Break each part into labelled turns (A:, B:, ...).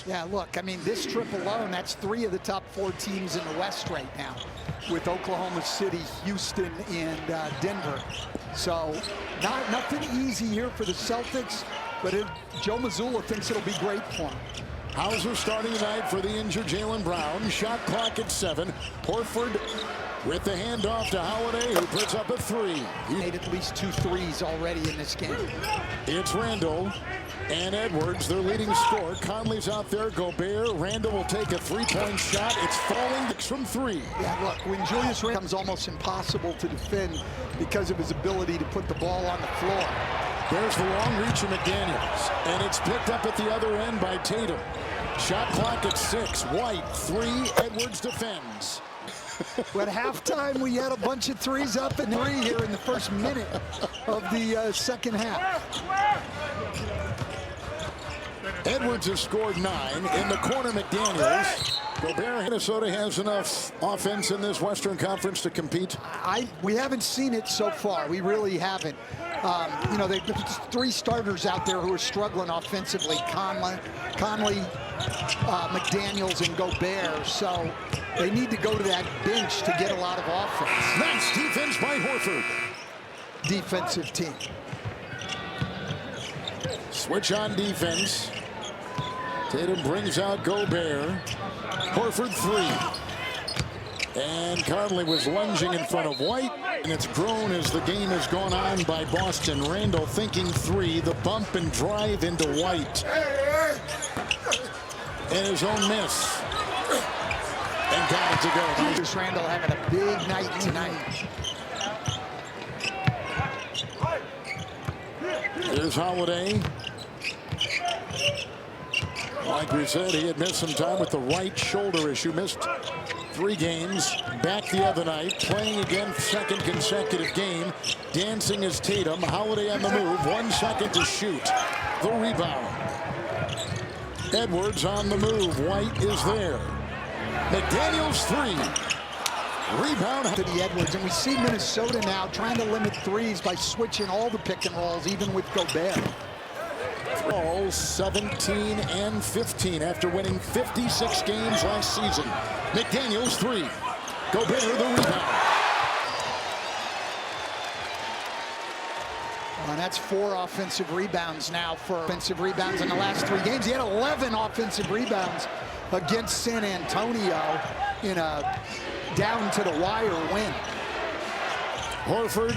A: Yeah, look, I mean, this trip alone, that's 3 of the top 4 teams in the West right now, with Oklahoma City, Houston, and Denver. So nothing easy here for the Celtics, but Joe Mazzulla thinks it'll be great for him.
B: Hauser starting tonight for the injured Jaylen Brown. Shot clock at 7. Horford with the handoff to Holiday, who puts up a 3.
A: He made at least 2 threes already in this game.
B: It's Randall and Edwards, their leading scorer. Conley's out there. Gobert. Randall will take a 3-point shot. It's falling from 3.
A: Yeah, look, when Julius Randle becomes almost impossible to defend because of his ability to put the ball on the floor.
B: There's the long reach of McDaniels, and it's picked up at the other end by Tatum. Shot clock at 6. White, 3. Edwards defends.
A: But at halftime, we had a bunch of threes up and 3 here in the first minute of the second half.
B: Edwards has scored 9. In the corner, McDaniels. Gobert, Minnesota has enough offense in this Western Conference to compete.
A: We haven't seen it so far. We really haven't. You know, there's 3 starters out there who are struggling offensively. Conley, McDaniels, and Gobert. So they need to go to that bench to get a lot of offense.
B: Nice defense by Horford.
A: Defensive team.
B: Switch on defense. Tatum brings out Gobert. Horford 3. And Conley was lunging in front of White. And it's grown as the game has gone on by Boston. Randall thinking 3. The bump and drive into White. And his own miss. And got it to go.
A: Julius Randle having a big night tonight.
B: Here's Holiday. Like we said, he had missed some time with the right shoulder issue. Missed 3 games. Back the other night. Playing again, 2nd consecutive game. Dancing as Tatum. Holiday on the move. 1 second to shoot. The rebound. Edwards on the move. White is there. McDaniels 3. Rebound
A: To the Edwards, and we see Minnesota now trying to limit threes by switching all the pick and rolls, even with Gobert.
B: All 17 and 15 after winning 56 games last season. McDaniels 3. Gobert the rebound.
A: And that's 4 offensive rebounds now for offensive rebounds in the last 3 games. He had 11 offensive rebounds against San Antonio in a down-to-the-wire win.
B: Horford,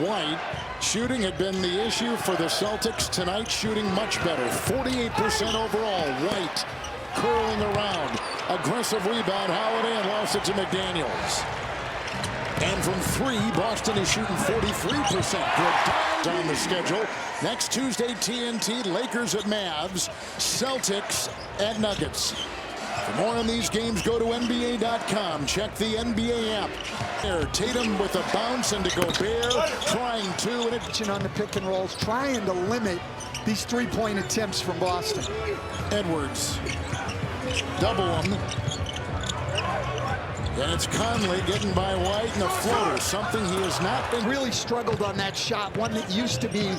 B: White. Shooting had been the issue for the Celtics tonight. Shooting much better. 48% overall. White curling around. Aggressive rebound. Holiday and lost it to McDaniels. And from 3, Boston is shooting 43%. Good on the schedule. Next Tuesday, TNT, Lakers at Mavs, Celtics at Nuggets. For more on these games, go to NBA.com. Check the NBA app. There, Tatum with a bounce into Gobert, trying to. And
A: it on the pick and rolls, trying to limit these 3-point attempts from Boston.
B: Edwards, double him. And it's Conley getting by White and a floater, something he has not been.
A: Really struggled on that shot, one that used to be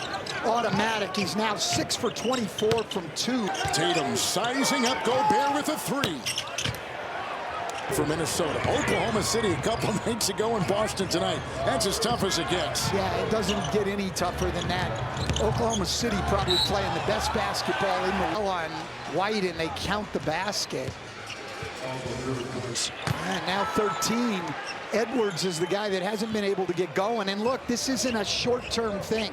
A: automatic. He's now 6 for 24 from 2.
B: Tatum sizing up Gobert with a 3. For Minnesota. Oklahoma City a couple nights ago in Boston tonight. That's as tough as it gets.
A: Yeah, it doesn't get any tougher than that. Oklahoma City probably playing the best basketball in the world on White, and they count the basket. And now 13. Edwards is the guy that hasn't been able to get going. And look, this isn't a short-term thing.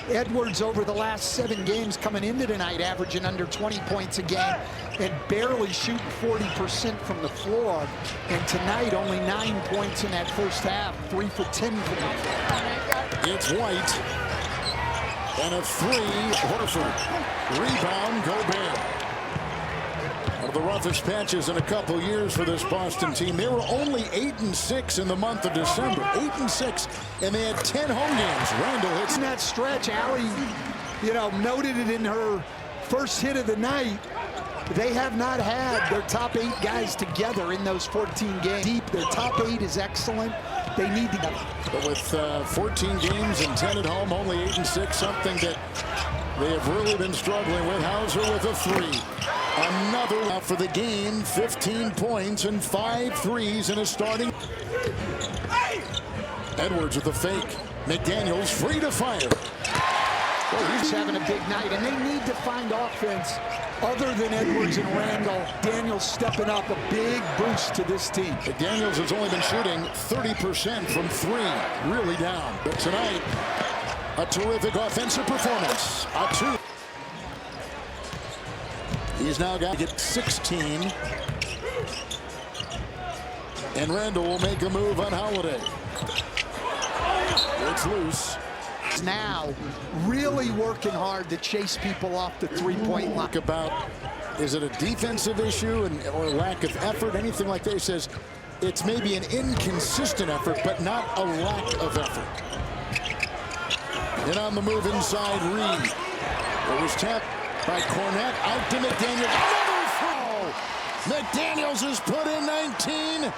A: Edwards over the last 7 games coming into tonight averaging under 20 points a game and barely shooting 40% from the floor. And tonight only 9 points in that first half, 3 for 10 from the floor.
B: It's White. And a 3, Horford. Rebound, Gobert. One of the roughest patches in a couple years for this Boston team. They were only 8-6 in the month of December. 8-6, and they had 10 home games. Randall hits
A: in that stretch. Allie, noted it in her first hit of the night. They have not had their top 8 guys together in those 14 games. Deep, their top 8 is excellent. They need to get.
B: But with 14 games and 10 at home, only 8-6, something that they have really been struggling with. Hauser with a 3. Another other for the game. 15 points and 5 threes in a starting. Edwards with the fake. McDaniels free to fire.
A: Well, he's having a big night, and they need to find offense other than Edwards and Randall. Daniels stepping up, a big boost to this team.
B: McDaniels has only been shooting 30% from 3. Really down. But tonight, a terrific offensive performance. A 2. He's now got to get 16. And Randall will make a move on Holiday. It's loose.
A: Now really working hard to chase people off the three-point line.
B: About, is it a defensive issue or lack of effort, anything like that? He says it's maybe an inconsistent effort, but not a lack of effort. And on the move inside, Reed. It was tapped by Cornette, out to McDaniels. Another throw! McDaniels has put in 19.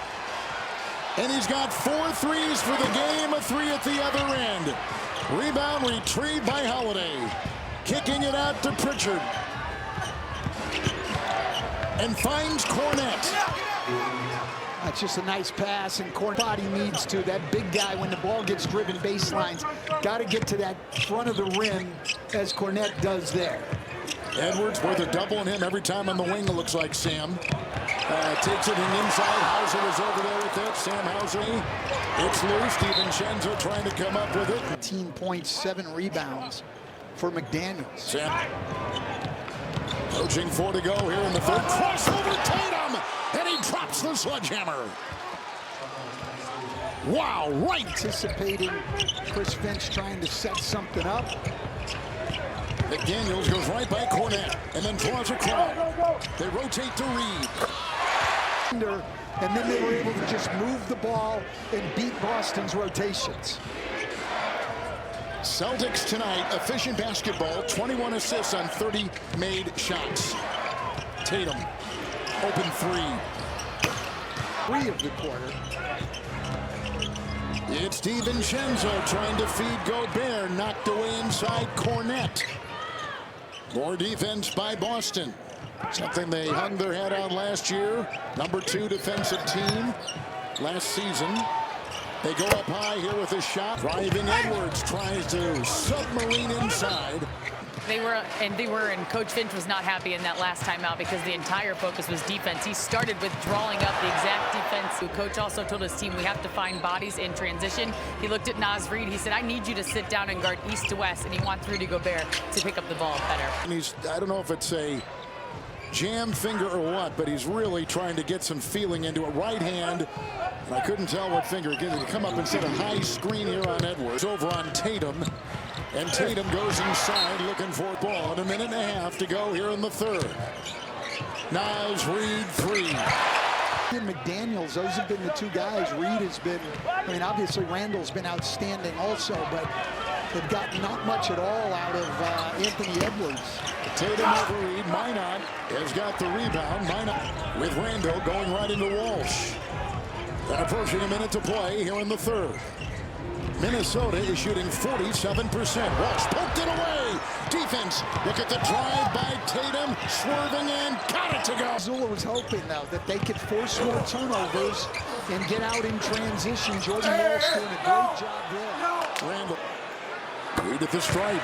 B: And he's got 4 threes for the game, a 3 at the other end. Rebound retrieved by Holiday. Kicking it out to Pritchard. And finds Cornette.
A: That's just a nice pass, and Cornette body needs to. That big guy, when the ball gets driven baselines, got to get to that front of the rim as Cornette does there.
B: Edwards with a double on him every time on the wing, it looks like Sam. Takes it in inside. Hauser was over there with it. Sam Hauser. It's loose. DiVincenzo trying to come up with it.
A: 18 points, 7 rebounds for McDaniels.
B: Sam coaching 4 to go here in the third. Crossover Tatum, and he drops the sledgehammer. Wow, right.
A: Anticipating Chris Finch trying to set something up.
B: McDaniels goes right by Cornette and then draws a crowd. They rotate to Reed.
A: And then they were able to just move the ball and beat Boston's rotations.
B: Celtics tonight, efficient basketball, 21 assists on 30 made shots. Tatum, open 3.
A: 3 of the quarter.
B: It's DiVincenzo trying to feed Gobert, knocked away inside Cornette. More defense by Boston. Something they hung their head on last year. Number 2 defensive team last season. They go up high here with a shot. Driving Edwards tries to submarine inside.
C: They were, and Coach Finch was not happy in that last timeout because the entire focus was defense. He started with drawing up the exact defense. The coach also told his team, we have to find bodies in transition. He looked at Naz Reid. He said, I need you to sit down and guard east to west, and he wants Rudy Gobert to pick up the ball better.
B: And I don't know if it's a jam finger or what, but he's really trying to get some feeling into it. Right hand, and I couldn't tell what finger. Again, to come up and set a high screen here on Edwards. Over on Tatum. And Tatum goes inside looking for a ball. And a minute and a half to go here in the third. Naz Reid 3.
A: And McDaniels, those have been the 2 guys. Reid has been, I mean, obviously Randall's been outstanding also, but they've gotten not much at all out of Anthony Edwards.
B: Tatum over Reid. Minot has got the rebound. Minot with Randall going right into Walsh. And approaching a minute to play here in the third. Minnesota is shooting 47%. Walsh poked it away. Defense. Look at the drive by Tatum. Swerving in. Got it to go.
A: Zula was hoping, though, that they could force more turnovers and get out in transition. Jordan Walsh doing a great job there.
B: Randall. Reid at the stripe.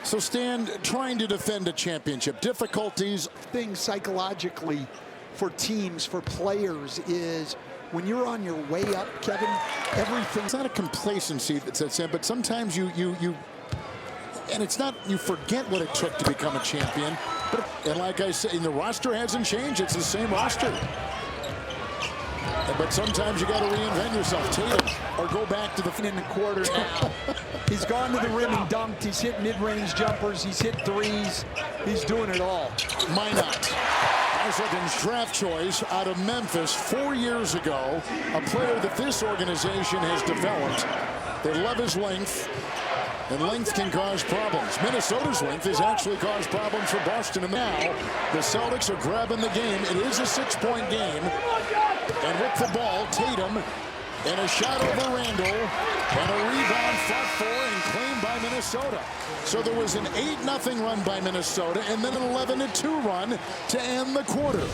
B: So Stan, trying to defend a championship. Difficulties.
A: Thing psychologically for teams, for players, is when you're on your way up, Kevin, everything.
B: It's not a complacency that sets in, but sometimes you and it's not, you forget what it took to become a champion. And like I said, the roster hasn't changed. It's the same roster. But sometimes you got to reinvent yourself, Tatum, or go back to the
A: in the quarter now. He's gone to the rim and dunked. He's hit mid-range jumpers. He's hit threes. He's doing it all.
B: Minot. Nice draft choice out of Memphis 4 years ago. A player that this organization has developed. They love his length, and length can cause problems. Minnesota's length has actually caused problems for Boston. And now the Celtics are grabbing the game. It is a 6-point game. And with the ball, Tatum And a shot over Randall. And a rebound fought for and claimed by Minnesota. So there was an 8-0 run by Minnesota and then an 11-2 run to end the quarter.